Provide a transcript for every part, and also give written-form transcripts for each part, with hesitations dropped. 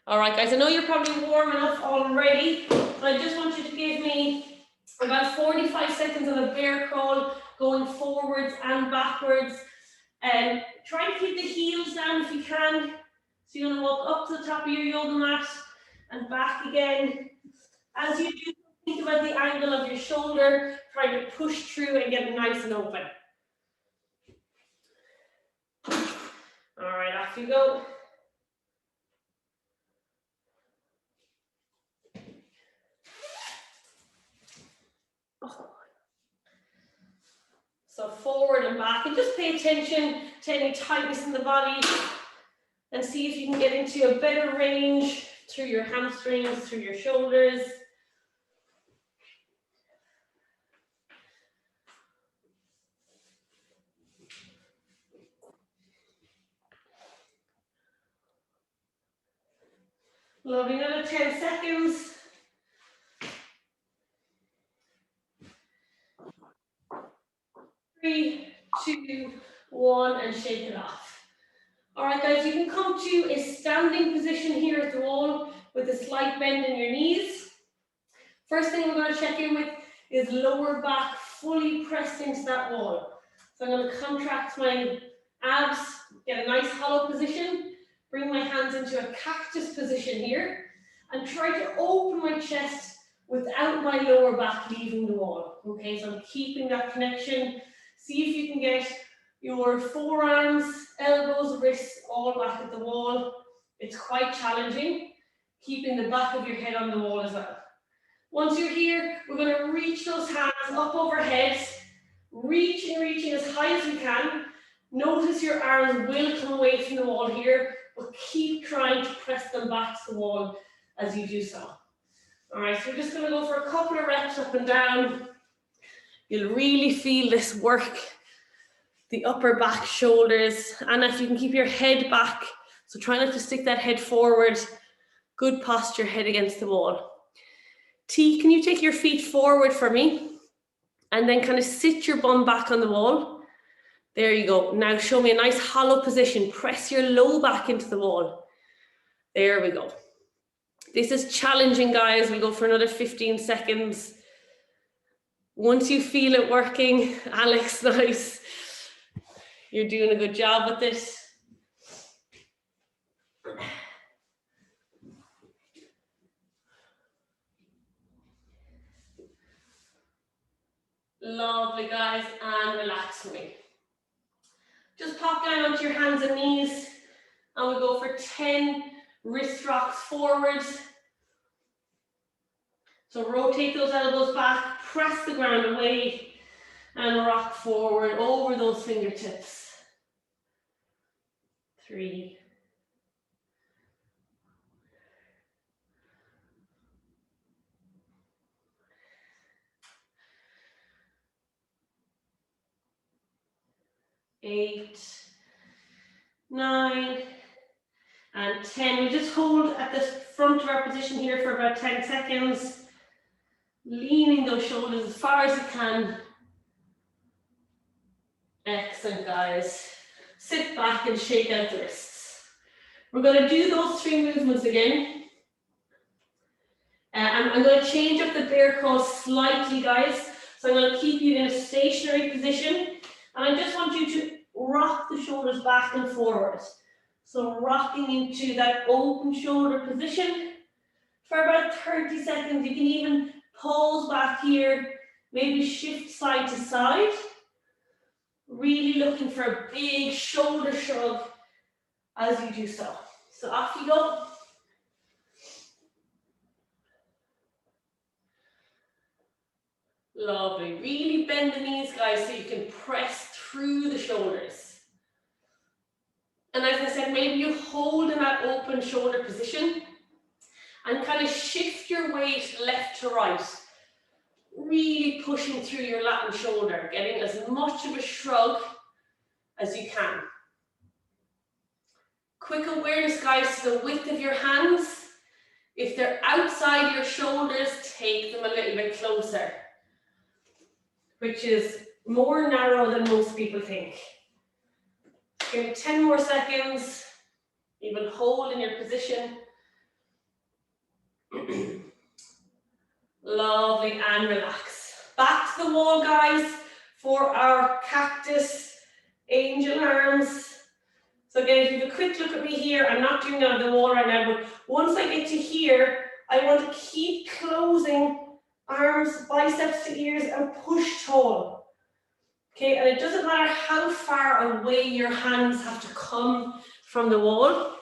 All right, guys, I know you're probably warm enough already, but I just want you to give me about 45 seconds of a bear crawl, going forwards and backwards. And try to keep the heels down if you can. So you're going to walk up to the top of your yoga mat and back again. As you do, think about the angle of your shoulder, try to push through and get nice and open. All right, off you go. So forward and back, and just pay attention to any tightness in the body and see if you can get into a better range through your hamstrings, through your shoulders. Lovely, another 10 seconds. 3, 2, 1, and shake it off. All right, guys, you can come to a standing position here at the wall with a slight bend in your knees. First thing we're going to check in with is lower back fully pressed into that wall. So I'm going to contract my abs, get a nice hollow position, bring my hands into a cactus position here, and try to open my chest without my lower back leaving the wall. Okay, so I'm keeping that connection. See if you can get your forearms, elbows, wrists all back at the wall. It's quite challenging, keeping the back of your head on the wall as well. Once you're here, we're going to reach those hands up overhead, reaching as high as we can. Notice your arms will come away from the wall here, but keep trying to press them back to the wall as you do so. All right, so we're just going to go for a couple of reps up and down. You'll really feel this work, the upper back, shoulders, and if you can keep your head back, so try not to stick that head forward. Good posture, head against the wall. T, can you take your feet forward for me? And then kind of sit your bum back on the wall. There you go. Now show me a nice hollow position. Press your low back into the wall. There we go. This is challenging, guys. We'll go for another 15 seconds. Once you feel it working, Alex, nice. You're doing a good job with this. Lovely, guys, and relax me. Just pop down onto your hands and knees, and we'll go for 10 wrist rocks forwards. So rotate those elbows back, press the ground away, and rock forward over those fingertips. 3. 8, 9, and 10. We just hold at the front of our position here for about 10 seconds, leaning those shoulders as far as you can. Excellent, guys. Sit back and shake out the wrists. We're going to do those 3 movements again. I'm going to change up the bear crawl slightly, guys. So I'm going to keep you in a stationary position. And I just want you to rock the shoulders back and forward. So rocking into that open shoulder position for about 30 seconds. You can even pause back here, maybe shift side to side. Really looking for a big shoulder shrug as you do so. So off you go. Lovely. Really bend the knees, guys, so you can press through the shoulders. And as I said, maybe you hold in that open shoulder position and kind of shift your weight left to right. Really pushing through your lat and shoulder, getting as much of a shrug as you can. Quick awareness, guys, to the width of your hands. If they're outside your shoulders, take them a little bit closer, which is more narrow than most people think. Give me 10 more seconds. Even hold in your position. Lovely, and relax. Back to the wall, guys, for our Cactus Angel arms. So again, if you have a quick look at me here, I'm not doing it on the wall right now, but once I get to here, I want to keep closing arms, biceps to ears, and push tall. Okay, and it doesn't matter how far away your hands have to come from the wall,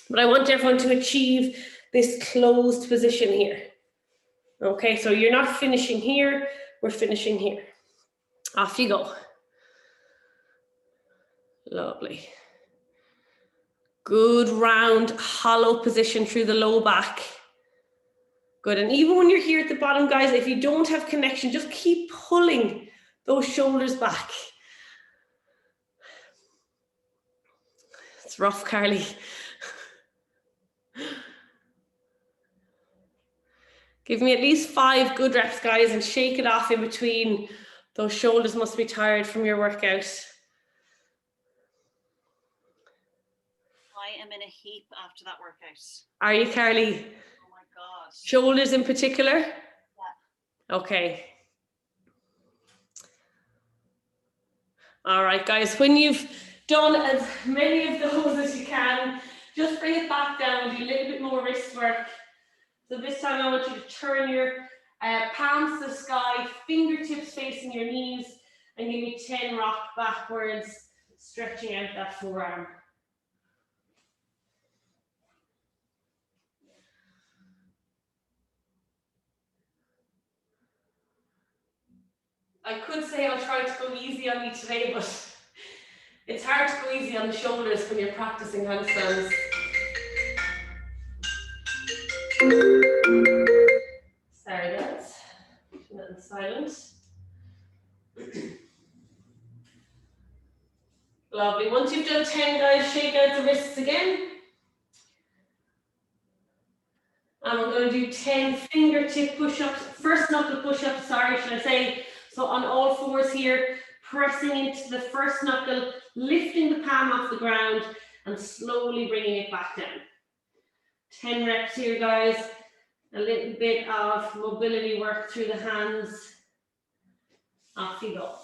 but I want everyone to achieve this closed position here. Okay, so you're not finishing here, we're finishing here. Off you go. Lovely. Good round, hollow position through the low back. Good, and even when you're here at the bottom, guys, if you don't have connection, just keep pulling those shoulders back. It's rough, Carly. Give me at least 5 good reps, guys, and shake it off in between. Those shoulders must be tired from your workout. I am in a heap after that workout. Are you, Carly? Oh my God. Shoulders in particular? Yeah. Okay. All right, guys, when you've done as many of those as you can, just bring it back down and do a little bit more wrist work. So this time I want you to turn your palms to the sky, fingertips facing your knees, and give me 10 rock backwards, stretching out that forearm. I could say I'll try to go easy on me today, but it's hard to go easy on the shoulders when you're practicing handstands. Sorry, guys. Keep silent. Lovely. Once you've done 10, guys, shake out the wrists again. And we're going to do 10 fingertip push-ups, first knuckle push-ups, sorry, should I say. So on all fours here, pressing into the first knuckle, lifting the palm off the ground, and slowly bringing it back down. 10 reps here, guys. A little bit of mobility work through the hands. Off you go.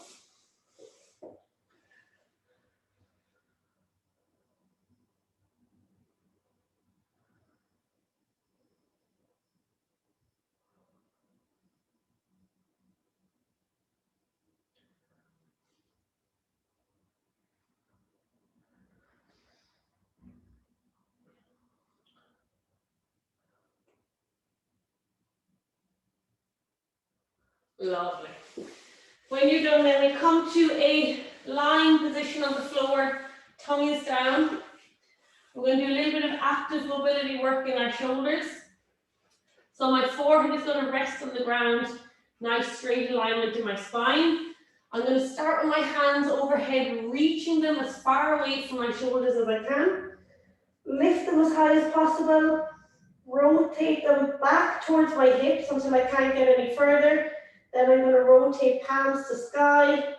Lovely. When you're done, then we come to a lying position on the floor, tongue is down. We're going to do a little bit of active mobility work in our shoulders. So my forehead is going to rest on the ground, nice straight alignment in my spine. I'm going to start with my hands overhead, reaching them as far away from my shoulders as I can. Lift them as high as possible. Rotate them back towards my hips until I can't get any further. Then I'm going to rotate palms to sky,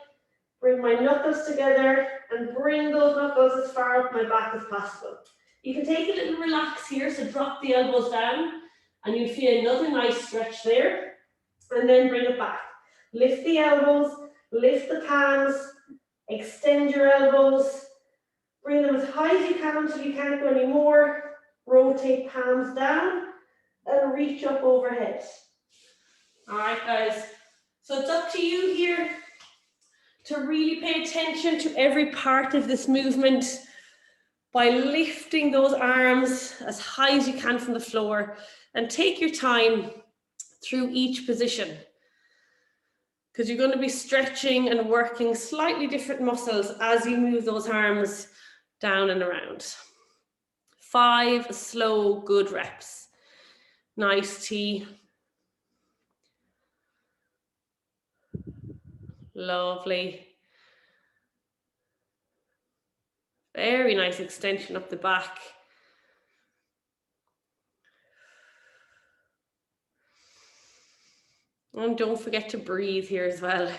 bring my knuckles together, and bring those knuckles as far up my back as possible. You can take a little relax here, so drop the elbows down, and you feel another nice stretch there, and then bring it back. Lift the elbows, lift the palms, extend your elbows, bring them as high as you can until you can't go anymore. Rotate palms down, and reach up overhead. All right, guys. So it's up to you here to really pay attention to every part of this movement by lifting those arms as high as you can from the floor, and take your time through each position, because you're going to be stretching and working slightly different muscles as you move those arms down and around. 5 slow, good reps. Nice tea. Lovely. Very nice extension up the back. And don't forget to breathe here as well.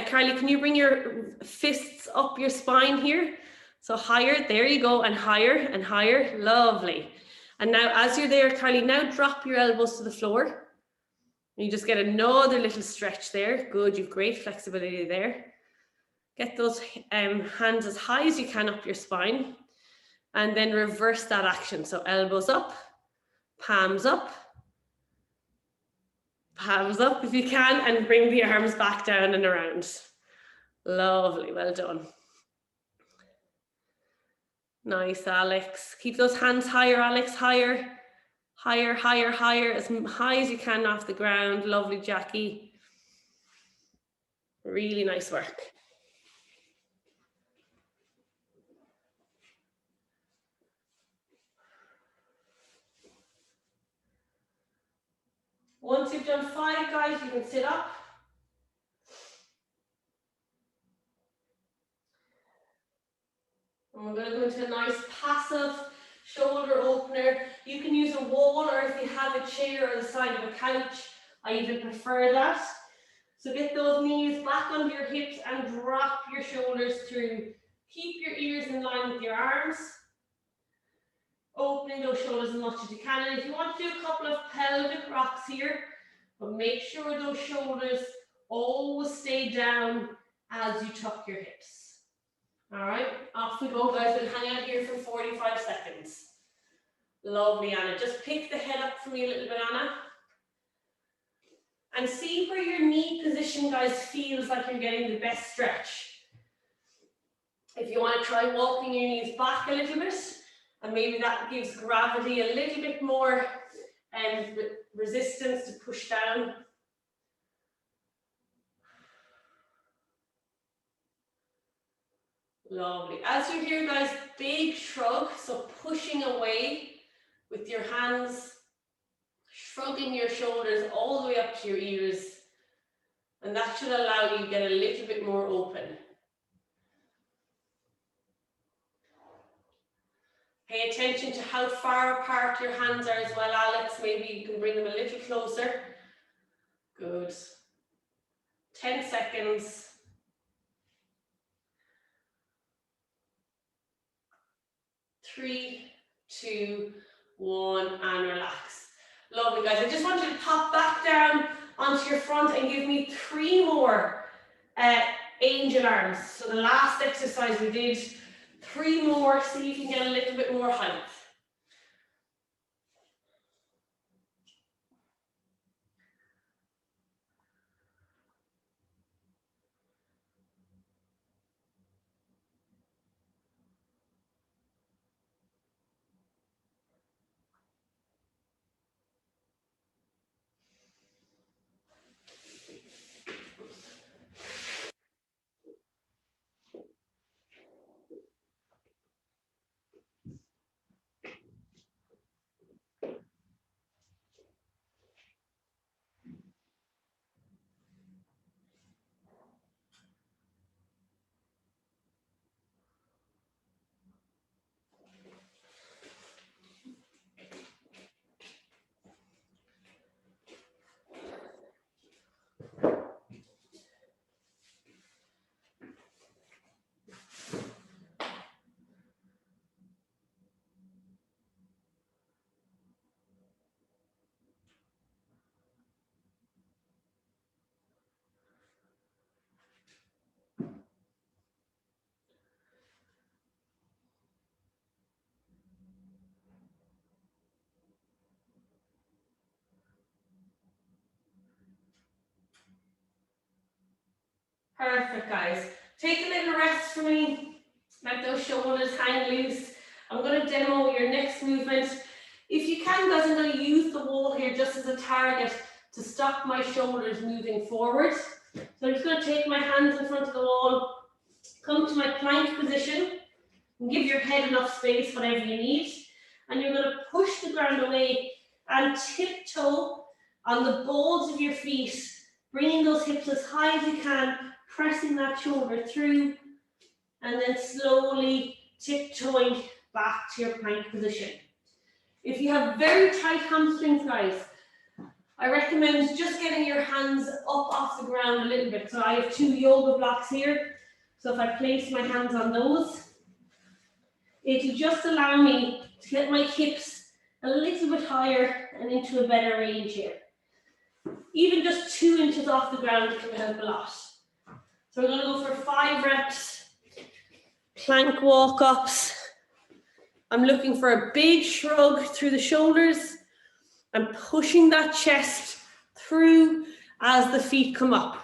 Carly, can you bring your fists up your spine here? So higher, there you go, and higher, lovely. And now as you're there, Carly, now drop your elbows to the floor. You just get another little stretch there. Good, you've great flexibility there. Get those hands as high as you can up your spine. And then reverse that action. So elbows up, palms up if you can, and bring the arms back down and around. Lovely, well done. Nice, Alex. Keep those hands higher, Alex, higher, higher, higher, higher, as high as you can off the ground. Lovely, Jackie. Really nice work. Once you've done 5, guys, you can sit up. And we're going to go into a nice passive shoulder opener. You can use a wall, or if you have a chair or the side of a couch, I even prefer that. So get those knees back under your hips and drop your shoulders through. Keep your ears in line with your arms. Opening those shoulders as much as you can. And if you want to do a couple of pelvic rocks here, but make sure those shoulders always stay down as you tuck your hips. All right, off we go, guys. We'll hang out here for 45 seconds. Lovely, Anna. Just pick the head up for me a little bit, Anna. And see where your knee position, guys, feels like you're getting the best stretch. If you want to try walking your knees back a little bit, and maybe that gives gravity a little bit more resistance to push down. Lovely. As you're here, guys, big shrug, so pushing away with your hands, shrugging your shoulders all the way up to your ears, and that should allow you to get a little bit more open. Pay attention to how far apart your hands are as well, Alex. Maybe you can bring them a little closer. Good. 10 seconds. 3, 2, 1, and relax. Lovely, guys. I just want you to pop back down onto your front and give me 3 more angel arms. So the last exercise we did, 3 more, see if you can get a little bit more height. Perfect, guys. Take a little rest for me. Let those shoulders hang loose. I'm going to demo your next movement. If you can, guys, I'm going to use the wall here just as a target to stop my shoulders moving forward. So I'm just going to take my hands in front of the wall, come to my plank position, and give your head enough space, whatever you need. And you're going to push the ground away and tiptoe on the balls of your feet, bringing those hips as high as you can, pressing that shoulder through, and then slowly tiptoeing back to your plank position. If you have very tight hamstrings, guys, I recommend just getting your hands up off the ground a little bit. So I have 2 yoga blocks here. So if I place my hands on those, It'll just allow me to get my hips a little bit higher and into a better range here. Even just 2 inches off the ground can help a lot. So we're going to go for 5 reps, plank walk-ups. I'm looking for a big shrug through the shoulders. I'm pushing that chest through as the feet come up.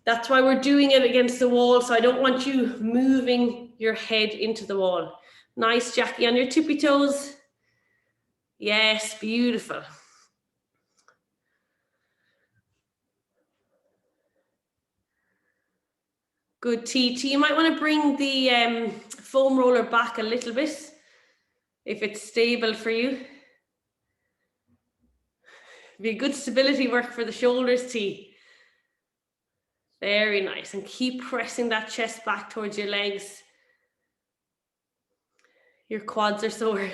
That's why we're doing it against the wall, so I don't want you moving your head into the wall. Nice, Jackie, on your tippy toes. Yes, beautiful. Good, TT. You might want to bring the foam roller back a little bit if it's stable for you. Be good stability work for the shoulders, T. Very nice. And keep pressing that chest back towards your legs. Your quads are sore.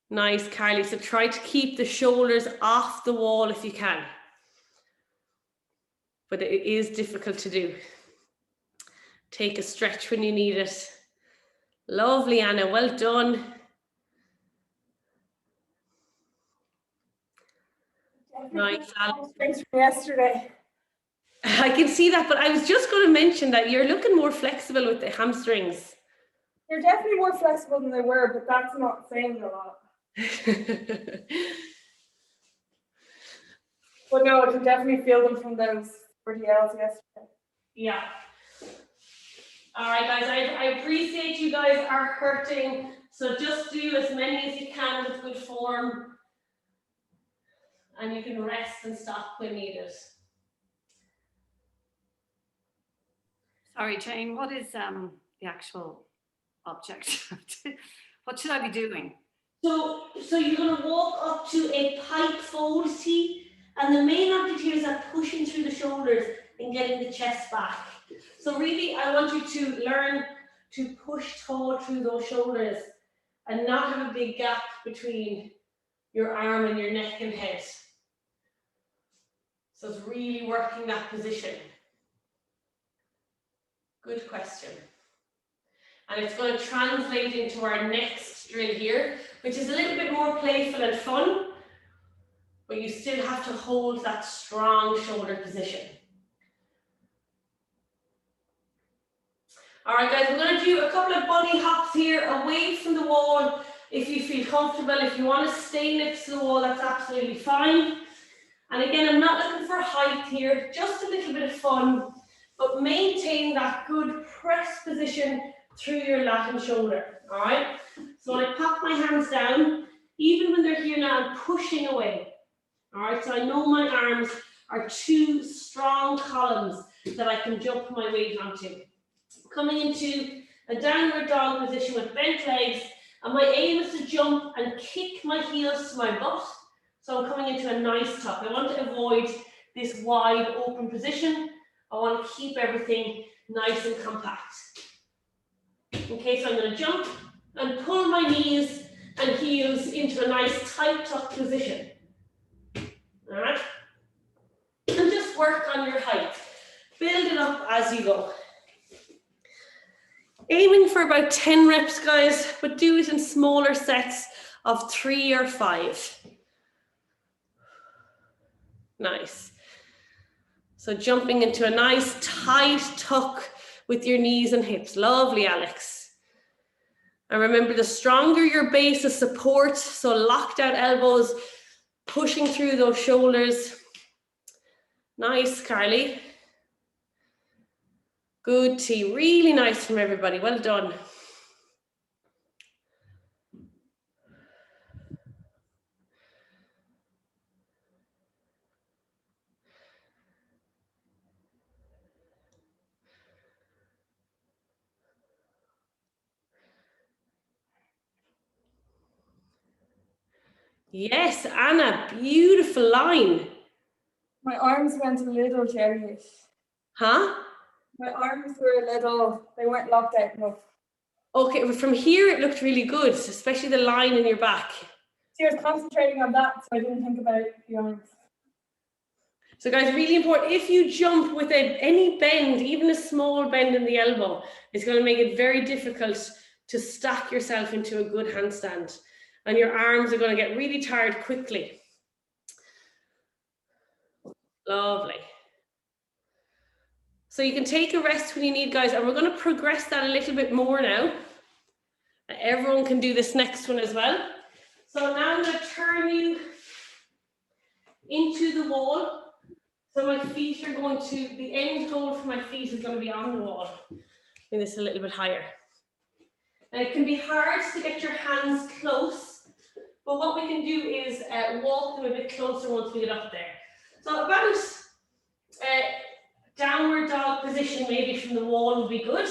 Nice, Carly. So try to keep the shoulders off the wall if you can. But it is difficult to do. Take a stretch when you need it. Lovely, Anna. Well done. Nice, Alex. Thanks from yesterday. I can see that, but I was just going to mention that you're looking more flexible with the hamstrings. They're definitely more flexible than they were, but that's not saying a lot. But no, I can definitely feel them from those 40 L's yesterday. Yeah. All right, guys, I appreciate you guys are hurting. So just do as many as you can with good form. And you can rest and stop when needed. Sorry, Jane, what is the actual object? What should I be doing? So you're going to walk up to a pike fold T, and the main object here is that pushing through the shoulders and getting the chest back. So really, I want you to learn to push tall through those shoulders and not have a big gap between your arm and your neck and head. So it's really working that position. Good question. And it's going to translate into our next drill here, which is a little bit more playful and fun, but you still have to hold that strong shoulder position. All right, guys, we're going to do a couple of bunny hops here away from the wall. If you feel comfortable, if you want to stay next to the wall, that's absolutely fine. And again, I'm not looking for height here, just a little bit of fun, but maintain that good press position through your lat and shoulder, all right? So when I pop my hands down, even when they're here now, I'm pushing away, all right? So I know my arms are 2 strong columns that I can jump my weight onto. Coming into a downward dog position with bent legs, and my aim is to jump and kick my heels to my butt. So I'm coming into a nice tuck. I want to avoid this wide open position. I want to keep everything nice and compact. Okay, so I'm going to jump and pull my knees and heels into a nice tight tuck position. All right? And just work on your height. Build it up as you go. Aiming for about 10 reps, guys, but do it in smaller sets of 3 or 5. Nice. So jumping into a nice tight tuck with your knees and hips. Lovely, Alex. And remember, the stronger your base of support, so locked out elbows, pushing through those shoulders. Nice, Carly. Good, T. Really nice from everybody. Well done. Yes, Anna, beautiful line. My arms went a little jellyish. Huh? My arms were a little, they weren't locked out enough. Okay, well, from here it looked really good, especially the line in your back. See, I was concentrating on that, so I didn't think about the arms. So guys, really important, if you jump with any bend, even a small bend in the elbow, it's going to make it very difficult to stack yourself into a good handstand. And your arms are going to get really tired quickly. Lovely. So you can take a rest when you need, guys, and we're going to progress that a little bit more now. Everyone can do this next one as well. So now I'm going to turn you into the wall. So my feet are going to, the end hole for my feet is going to be on the wall. Bring this a little bit higher. And it can be hard to get your hands close, but what we can do is walk them a bit closer once we get up there. So about downward dog position, maybe from the wall would be good.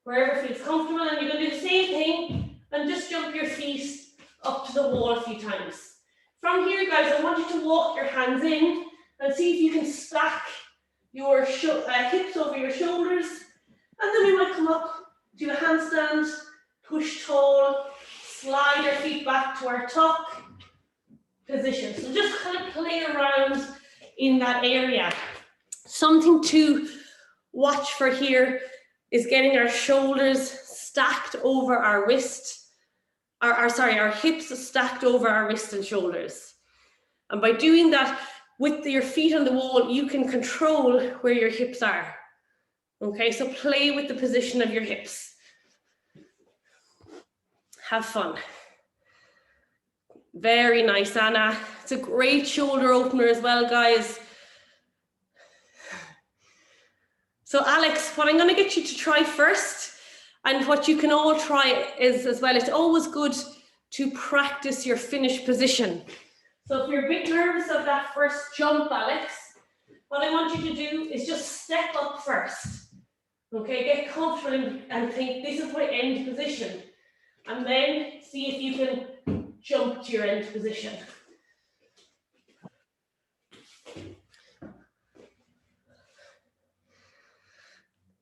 Wherever feels comfortable, and you're going to do the same thing and just jump your feet up to the wall a few times. From here, guys, I want you to walk your hands in and see if you can stack your hips over your shoulders. And then we might come up, do a handstand, push tall, slide our feet back to our tuck position. So just kind of play around in that area. Something to watch for here is getting our shoulders stacked over our wrist, our hips stacked over our wrist and shoulders. And by doing that with your feet on the wall, you can control where your hips are. Okay, so play with the position of your hips. Have fun. Very nice, Anna. It's a great shoulder opener as well, guys. So Alex, what I'm going to get you to try first, and what you can all try is as well, it's always good to practice your finish position. So if you're a bit nervous of that first jump, Alex, what I want you to do is just step up first. Okay, get comfortable and think, this is my end position. And then see if you can jump to your end position.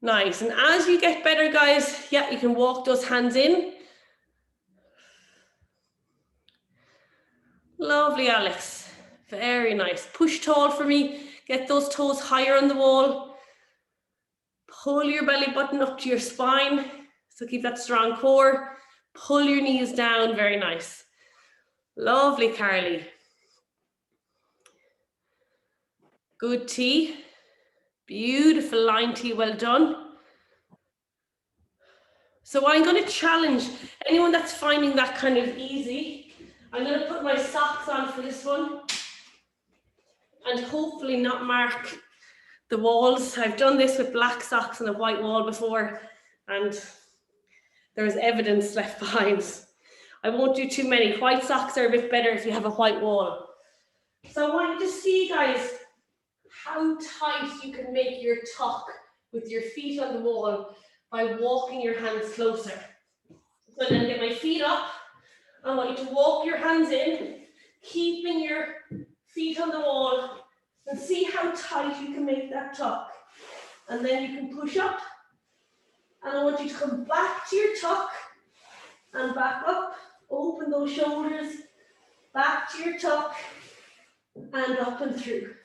Nice, and as you get better, guys, yeah, you can walk those hands in. Lovely, Alex. Very nice. Push tall for me. Get those toes higher on the wall. Pull your belly button up to your spine. So keep that strong core. Pull your knees down. Very nice. Lovely, Carly. Good T. Beautiful line T. Well done. So I'm going to challenge anyone that's finding that kind of easy. I'm going to put my socks on for this one and hopefully not mark the walls. I've done this with black socks on a white wall before and there's evidence left behind. I won't do too many. White socks are a bit better if you have a white wall. So I want you to see, guys, how tight you can make your tuck with your feet on the wall by walking your hands closer. So then get my feet up. I want you to walk your hands in, keeping your feet on the wall, and see how tight you can make that tuck. And then you can push up. And I want you to come back to your tuck and back up. Open those shoulders, back to your tuck, and up and through.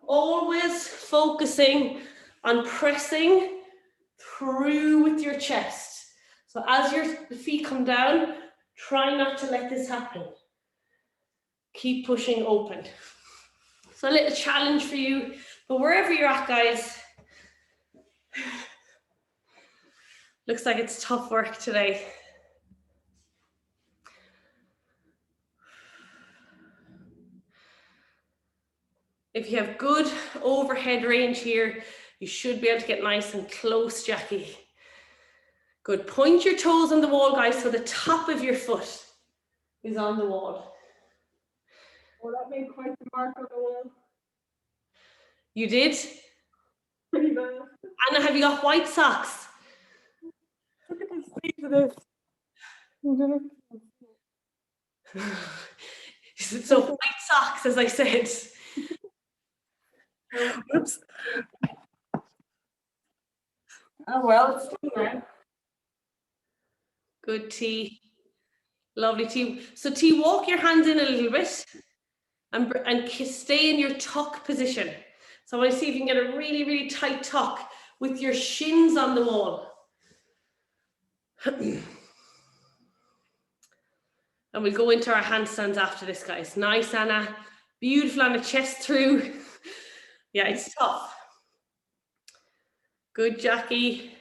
Always focusing on pressing through with your chest. So as your feet come down, try not to let this happen. Keep pushing open. So a little challenge for you, but wherever you're at, guys, looks like it's tough work today. If you have good overhead range here, you should be able to get nice and close, Jackie. Good. Point your toes on the wall, guys, so the top of your foot is on the wall. Oh, that made quite the mark on the wall. You did? Pretty bad. Anna, have you got white socks? Look at the sleeve of this. So white socks, as I said. Oops. Oh well, it's still there. Good, T. Lovely, T. So T, walk your hands in a little bit and stay in your tuck position. So I want to see if you can get a really, really tight tuck with your shins on the wall. And we'll go into our handstands after this, guys. Nice, Anna. Beautiful, Anna, chest through. Yeah, it's tough. Good, Jackie.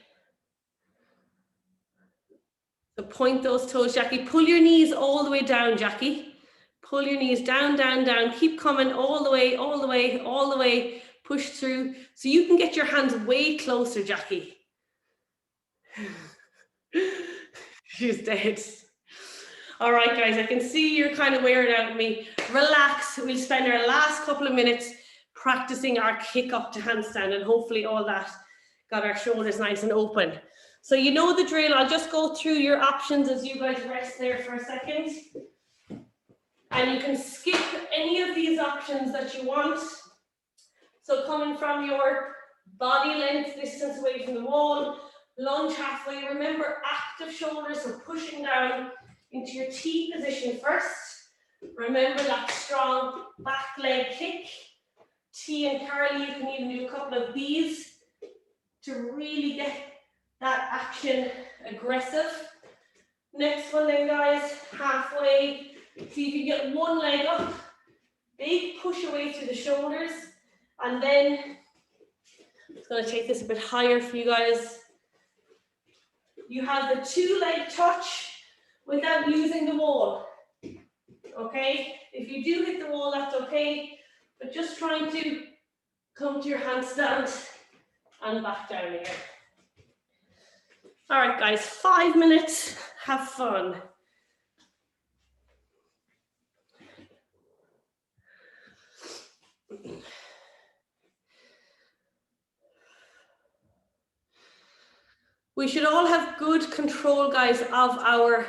So point those toes, Jackie. Pull your knees all the way down, Jackie. Pull your knees down, down, down. Keep coming all the way, all the way, all the way. Push through. So you can get your hands way closer, Jackie. She's dead. All right, guys, I can see you're kind of wearing out me. Relax. We'll spend our last couple of minutes practicing our kick up to handstand, and hopefully all that got our shoulders nice and open. So you know the drill. I'll just go through your options as you guys rest there for a second. And you can skip any of these options that you want. So coming from your body length distance away from the wall, lunge halfway. Remember, active shoulders, so pushing down into your T position first. Remember that strong back leg kick. T and Carly, you can even do a couple of these to really get that action aggressive. Next one then, guys, halfway. See if you get one leg up, big push away through the shoulders, and then I'm just going to take this a bit higher for you guys. You have the 2-leg touch without using the wall. Okay, if you do hit the wall, that's okay, but just trying to come to your handstand and back down again. All right, guys, 5 minutes, have fun. We should all have good control, guys, of our,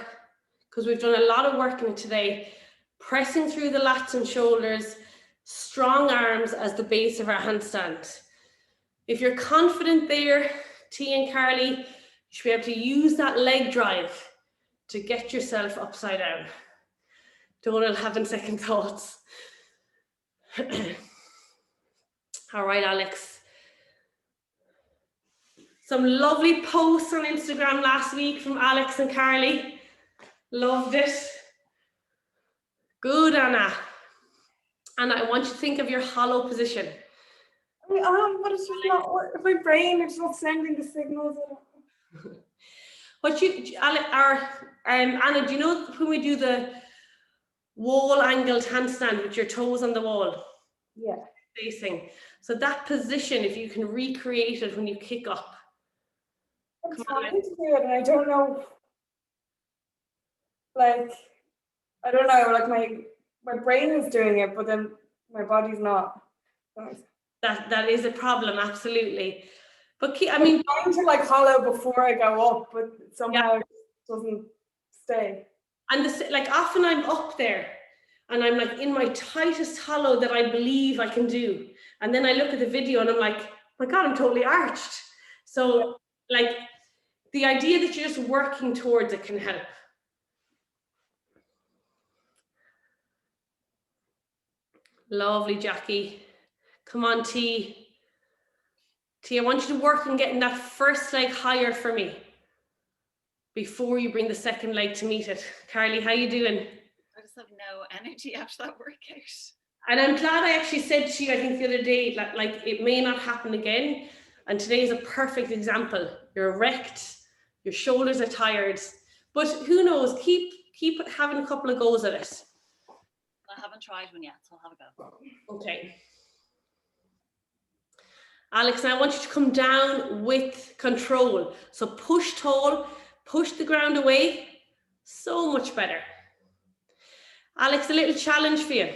because we've done a lot of work in it today, pressing through the lats and shoulders, strong arms as the base of our handstand. If you're confident there, T and Carly, you should be able to use that leg drive to get yourself upside down. Don't have second thoughts. All right, Alex. Some lovely posts on Instagram last week from Alex and Carly. Loved it. Good, Anna. Anna, I want you to think of your hollow position. I am, but it's just not, my brain is not sending the signals. What Anna, do you know when we do the wall angled handstand with your toes on the wall? Yeah. Facing. So that position, if you can recreate it when you kick up. I'm trying to do it and I don't know. Like, I don't know, like my brain is doing it, but then my body's not. That is a problem, absolutely. But I mean, I'm trying to like hollow before I go up, but somehow it doesn't stay. And like often I'm up there and I'm like in my tightest hollow that I believe I can do. And then I look at the video and I'm like, oh my God, I'm totally arched. So like the idea that you're just working towards it can help. Lovely, Jackie. Come on, T. T, I want you to work on getting that first leg higher for me before you bring the second leg to meet it. Carly, how you doing? I just have no energy after that workout. And I'm glad I actually said to you, I think the other day, like it may not happen again. And today is a perfect example. You're wrecked, your shoulders are tired, but who knows, keep having a couple of goes at it. I haven't tried one yet, so I'll have a go. Okay. Alex, now I want you to come down with control. So push tall, push the ground away. So much better. Alex, a little challenge for you.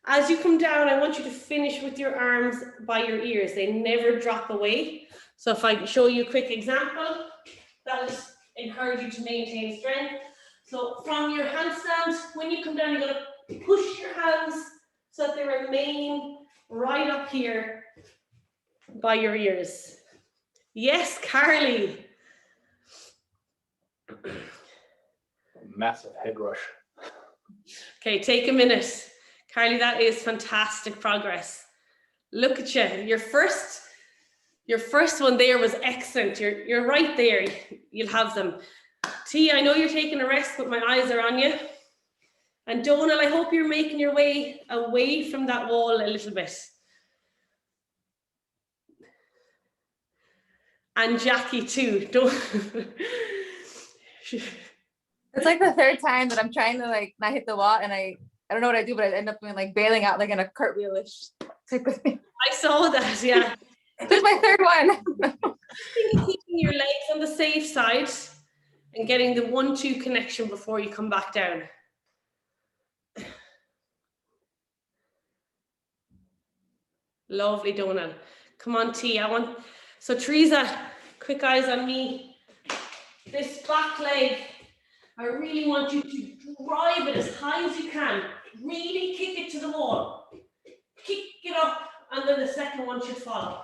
As you come down, I want you to finish with your arms by your ears. They never drop away. So if I show you a quick example, that'll just encourage you to maintain strength. So from your handstand, when you come down, you're going to push your hands so that they remain right up here by your ears. Yes, Carly. Massive head rush. Okay, take a minute. Carly, that is fantastic progress. Look at you. Your first one there was excellent. You're right there. You'll have them. T, I know you're taking a rest, but my eyes are on you. And Donal, I hope you're making your way away from that wall a little bit. And Jackie too. It's like the third time that I'm trying to like not hit the wall, and I don't know what I do, but I end up doing like bailing out like in a cartwheelish type of thing. I saw that, yeah. This is my third one. Keeping your legs on the safe side and getting the 1-2 connection before you come back down. Lovely, Donal. Come on, T. So Teresa, quick eyes on me. This back leg, I really want you to drive it as high as you can. Really kick it to the wall. Kick it up, and then the second one should follow.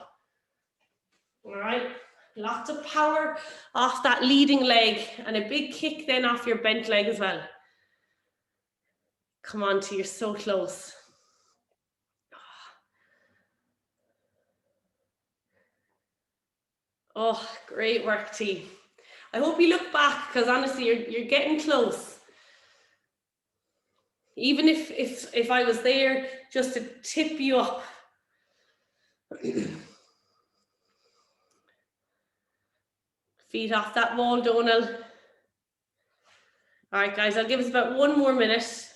All right, lots of power off that leading leg and a big kick then off your bent leg as well. Come on, T, you're so close. Oh, great work, T. I hope you look back, because honestly, you're getting close. Even if I was there just to tip you up. Feet off that wall, Donal. All right, guys, I'll give us about 1 more minute.